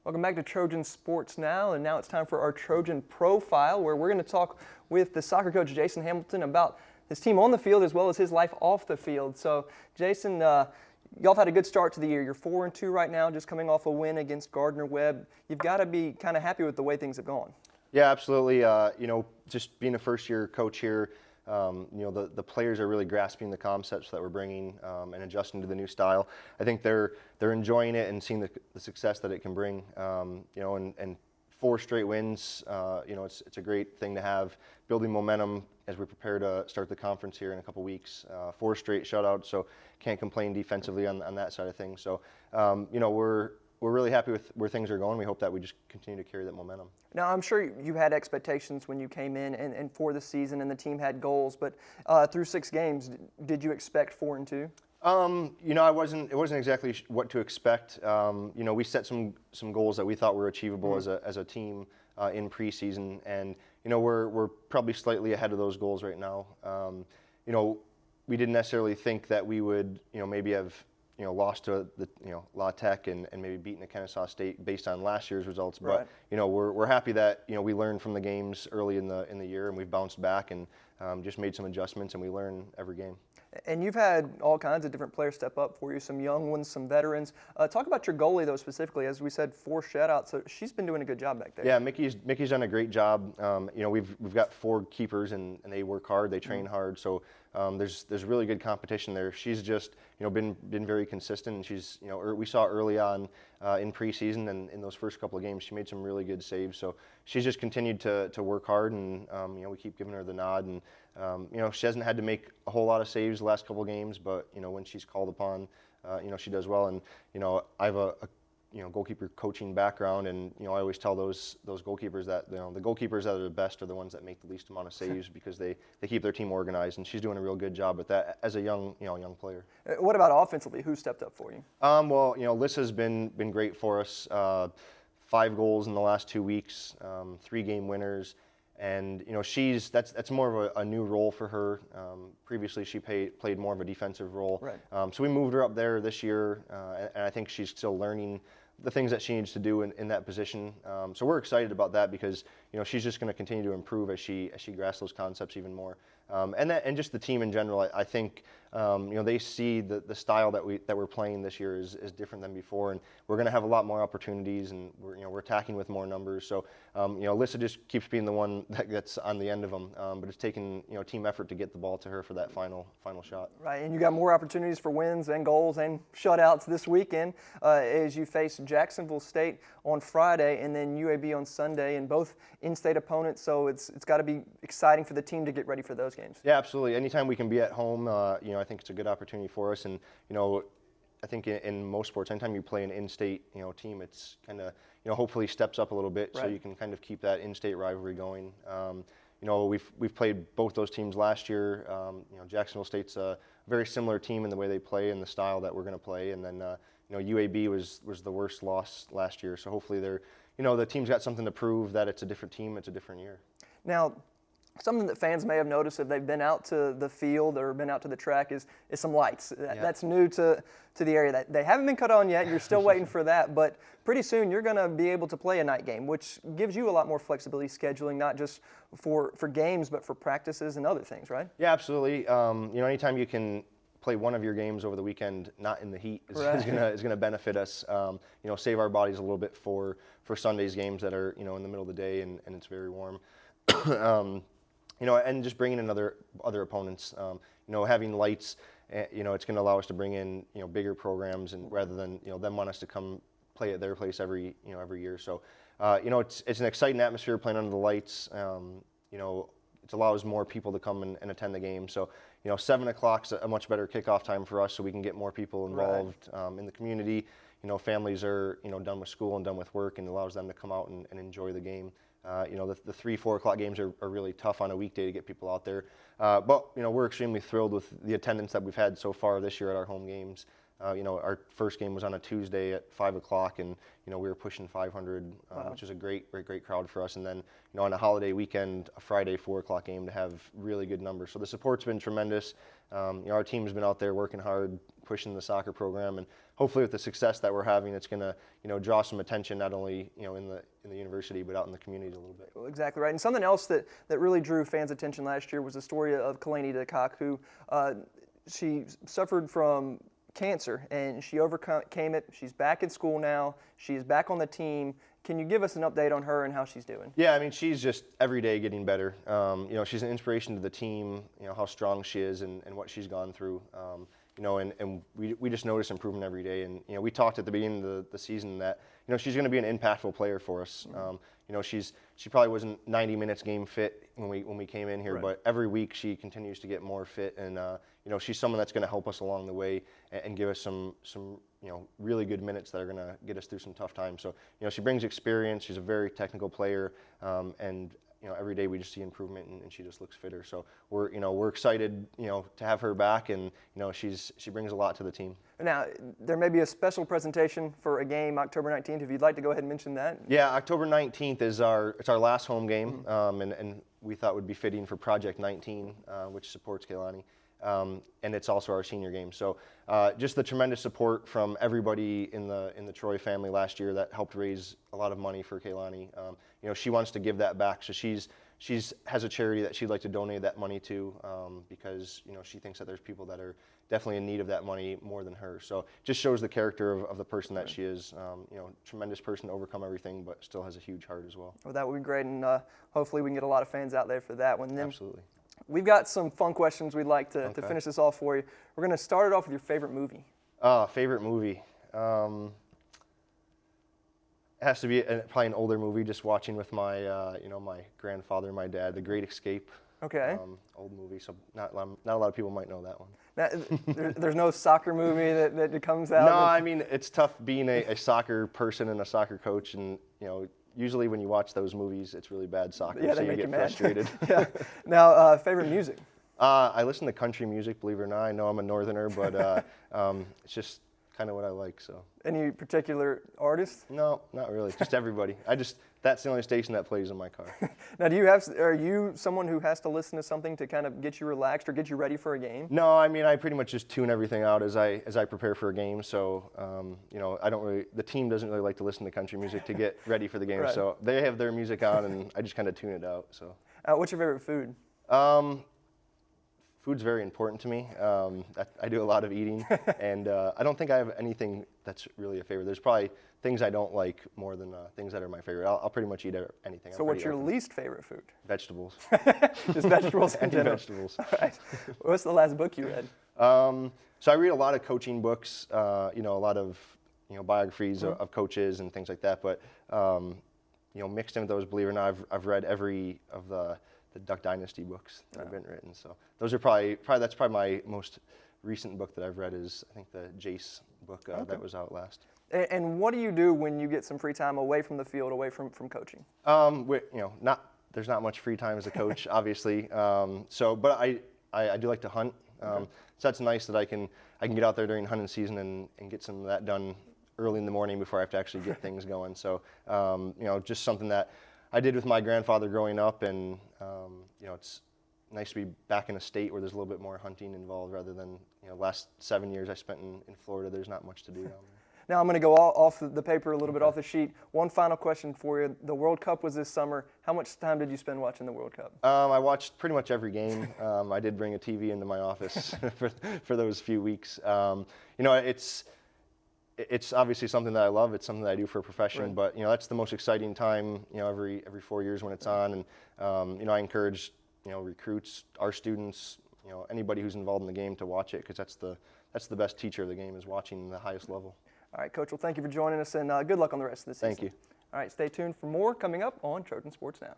Welcome back to Trojan Sports Now, and now it's time for our Trojan Profile, where we're going to talk with the soccer coach Jason Hamilton about his team on the field as well as his life off the field. So, Jason, y'all have had a good start to the year. You're 4-2 right now, just coming off a win against Gardner-Webb. You've got to be kind of happy with the way things have gone. Yeah, absolutely. Just being a first-year coach here, the players are really grasping the concepts that we're bringing and adjusting to the new style. I think they're enjoying it and seeing the success that it can bring. And 4 straight wins. It's a great thing to have, building momentum as we prepare to start the conference here in a couple weeks. 4 straight shutouts, so can't complain defensively on that side of things. So we're really happy with where things are going. We hope that we just continue to carry that momentum. Now, I'm sure you had expectations when you came in and for the season, and the team had goals. But through 6 games, did you expect 4-2? It wasn't exactly what to expect. We set some goals that we thought were achievable as a team in preseason, and we're probably slightly ahead of those goals right now. We didn't necessarily think that we would maybe have lost to the La Tech and maybe beaten the Kennesaw State based on last year's results. Right. But we're happy that we learned from the games early in the year, and we've bounced back and just made some adjustments, and we learn every game. And you've had all kinds of different players step up for you, some young ones, some veterans. Talk about your goalie, though, specifically. As we said, 4 shutouts, so she's been doing a good job back there. Yeah, Mickey's done a great job. We've got 4 keepers, and they work hard, they train hard, so there's really good competition there. She's just been very consistent, and she's we saw early on in preseason and in those first couple of games, she made some really good saves. So she's just continued to work hard, and we keep giving her the nod. And she hasn't had to make a whole lot of saves the last couple of games, but when she's called upon, she does well. And I have a goalkeeper coaching background, and I always tell those goalkeepers that the goalkeepers that are the best are the ones that make the least amount of saves because they keep their team organized, and she's doing a real good job with that as a young player. What about offensively? Who stepped up for you? Lissa's been great for us. 5 goals in the last 2 weeks, 3 game winners. And that's more of a new role for her. Previously, she played more of a defensive role. Right. So we moved her up there this year, and I think she's still learning the things that she needs to do in that position. So we're excited about that because she's just going to continue to improve as she grasps those concepts even more. And just the team in general, I think they see the style that we're playing this year is different than before, and we're going to have a lot more opportunities, and we're attacking with more numbers. So Lissa just keeps being the one that gets on the end of them, but it's taken team effort to get the ball to her for that final shot. Right, and you got more opportunities for wins and goals and shutouts this weekend as you face Jacksonville State on Friday and then UAB on Sunday, and both in-state opponents. So it's got to be exciting for the team to get ready for those games. Yeah, absolutely. Anytime we can be at home, I think it's a good opportunity for us. And I think in most sports, anytime you play an in-state team, it's kind of hopefully steps up a little bit, right, so you can kind of keep that in-state rivalry going. We've played both those teams last year. Jacksonville State's a very similar team in the way they play and the style that we're going to play. And then UAB was the worst loss last year. So hopefully the team's got something to prove that it's a different team, it's a different year. Now, something that fans may have noticed if they've been out to the field or been out to the track is some lights. Yeah. That's new to the area. That they haven't been cut on yet. You're still waiting for that, but pretty soon you're going to be able to play a night game, which gives you a lot more flexibility scheduling, not just for games, but for practices and other things, right? Yeah, absolutely. Anytime you can play one of your games over the weekend, not in the heat, is going to benefit us. Save our bodies a little bit for Sunday's games that are in the middle of the day and it's very warm. And just bringing in other opponents. Having lights, it's going to allow us to bring in bigger programs, and rather than them want us to come play at their place every year. So it's an exciting atmosphere playing under the lights. It allows more people to come and attend the game. So 7 o'clock's a much better kickoff time for us, so we can get more people involved in the community. Families are done with school and done with work, and allows them to come out and enjoy the game. The 3-4 o'clock games are really tough on a weekday to get people out there. But we're extremely thrilled with the attendance that we've had so far this year at our home games. Our first game was on a Tuesday at 5 o'clock, and we were pushing 500, which was a great crowd for us. And then on a holiday weekend, a Friday 4 o'clock game to have really good numbers. So the support's been tremendous. Our team's been out there working hard, pushing the soccer program, and hopefully with the success that we're having, it's going to draw some attention not only in the university but out in the community a little bit. Well, exactly right. And something else that really drew fans' attention last year was the story of Kalani DeCock, who she suffered from cancer and she overcame it. She's back in school now. She's back on the team. Can you give us an update on her and how she's doing? Yeah, I mean, she's just every day getting better. She's an inspiration to the team, how strong she is and what she's gone through. And we just notice improvement every day. And, we talked at the beginning of the season that, she's going to be an impactful player for us. She probably wasn't 90 minutes game fit when we came in here, right. But every week she continues to get more fit. And, she's someone that's going to help us along the way and give us some really good minutes that are going to get us through some tough times. So, she brings experience. She's a very technical player. And every day we just see improvement, and she just looks fitter. So we're excited, to have her back, and she brings a lot to the team. Now there may be a special presentation for a game October 19th. If you'd like to go ahead and mention that. Yeah, October 19th is our last home game, and we thought would be fitting for Project 19, which supports Kailani. And it's also our senior game. So just the tremendous support from everybody in the Troy family last year that helped raise a lot of money for Kailani. She wants to give that back, so she's has a charity that she'd like to donate that money to, because she thinks that there's people that are definitely in need of that money more than her. So just shows the character of the person that she is. Tremendous person to overcome everything, but still has a huge heart as well. Well, that would be great, and hopefully we can get a lot of fans out there for that one. Then absolutely. We've got some fun questions we'd like to finish this off for you. We're going to start it off with your favorite movie. Favorite movie? It has to be probably an older movie, just watching with my my grandfather and my dad, The Great Escape. Okay. Old movie, so not a lot of people might know that one. Now, there's no soccer movie that comes out? No, I mean, it's tough being a soccer person and a soccer coach, and usually when you watch those movies, it's really bad soccer, yeah, so you get frustrated. Yeah. Now, favorite music? I listen to country music, believe it or not. I know I'm a northerner, but it's just kind of what I like. So. Any particular artist? No, not really. Just everybody. That's the only station that plays in my car. Now, are you someone who has to listen to something to kind of get you relaxed or get you ready for a game? No, I mean, I pretty much just tune everything out as I prepare for a game. So, the team doesn't really like to listen to country music to get ready for the game. Right. So they have their music on, and I just kind of tune it out. So. What's your favorite food? Food's very important to me. I do a lot of eating, and I don't think I have anything that's really a favorite. There's probably things I don't like more than things that are my favorite. I'll pretty much eat anything. So what's your least favorite food? Vegetables. Just vegetables in general? Vegetables. All right. What's the last book you read? So I read a lot of coaching books, a lot of biographies of coaches and things like that. But mixed in with those, believe it or not, I've read every of the Duck Dynasty books that have been written. So those are probably that's my most recent book that I've read is, I think, the Jace book that was out last. And what do you do when you get some free time away from the field, away from coaching? There's not much free time as a coach, obviously. But I do like to hunt. So that's nice that I can get out there during hunting season and get some of that done early in the morning before I have to actually get things going. So just something that I did with my grandfather growing up, and it's nice to be back in a state where there's a little bit more hunting involved rather than last 7 years I spent in Florida. There's not much to do down there. Now I'm going to go off the paper a little bit, off the sheet. One final question for you. The World Cup was this summer. How much time did you spend watching the World Cup? I watched pretty much every game. I did bring a TV into my office for those few weeks. It's obviously something that I love. It's something that I do for a profession, right. But that's the most exciting time. Every 4 years when it's on, and I encourage recruits, our students, anybody who's involved in the game to watch it, because that's the best teacher of the game, is watching the highest level. All right, Coach. Well, thank you for joining us, and good luck on the rest of the season. Thank you. All right, stay tuned for more coming up on Trojan Sports Now.